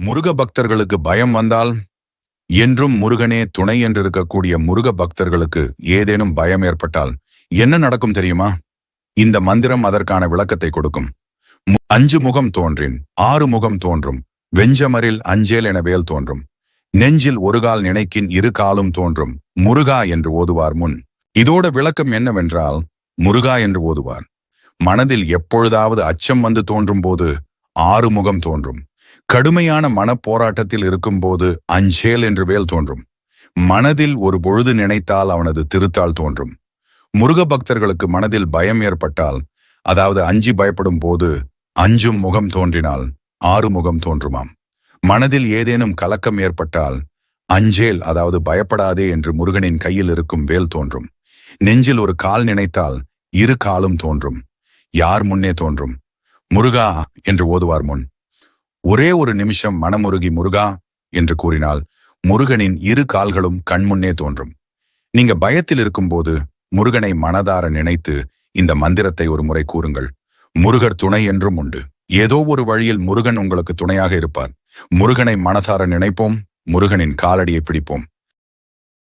முருக பக்தர்களுக்கு பயம் வந்தால் என்றும் முருகனே துணை என்றிருக்கக்கூடிய முருக பக்தர்களுக்கு ஏதேனும் பயம் ஏற்பட்டால் என்ன நடக்கும் தெரியுமா? இந்த மந்திரம் அதற்கான விளக்கத்தை கொடுக்கும். 5 முகம் தோன்றின் 6 முகம் தோன்றும், வெஞ்சமரில் அஞ்சேல் என வேல் தோன்றும், நெஞ்சில் ஒரு கால் நினைக்கின் 2 காலும் தோன்றும், முருகா என்று ஓதுவார் முன். இதோட விளக்கம் என்னவென்றால், முருகா என்று ஓதுவார் மனதில் எப்பொழுதாவது அச்சம் வந்து தோன்றும் போது 6 முகம் தோன்றும். கடுமையான மனப்போராட்டத்தில் இருக்கும்போது அஞ்சேல் என்று வேல் தோன்றும். மனதில் ஒரு பொழுது நினைத்தால் அவனது திருத்தாள் தோன்றும். முருக பக்தர்களுக்கு மனதில் பயம் ஏற்பட்டால், அதாவது அஞ்சி பயப்படும் போது 5 முகம் தோன்றினால் 6 முகம் தோன்றுமாம். மனதில் ஏதேனும் கலக்கம் ஏற்பட்டால் அஞ்சேல், அதாவது பயப்படாதே என்று முருகனின் கையில் இருக்கும் வேல் தோன்றும். நெஞ்சில் ஒரு கால் நினைத்தால் 2 காலும் தோன்றும். யார் முன்னே தோன்றும்? முருகா என்று ஓதுவார் முன். ஒரே ஒரு நிமிஷம் மனமுருகி முருகா என்று கூறினால் முருகனின் 2 கால்களும் கண்முன்னே தோன்றும். நீங்க பயத்தில் இருக்கும்போது முருகனை மனதார நினைத்து இந்த மந்திரத்தை ஒரு முறை கூறுங்கள். முருகர் துணை என்றும் உண்டு. ஏதோ ஒரு வழியில் முருகன் உங்களுக்கு துணையாக இருப்பார். முருகனை மனதார நினைப்போம், முருகனின் காலடியை பிடிப்போம்.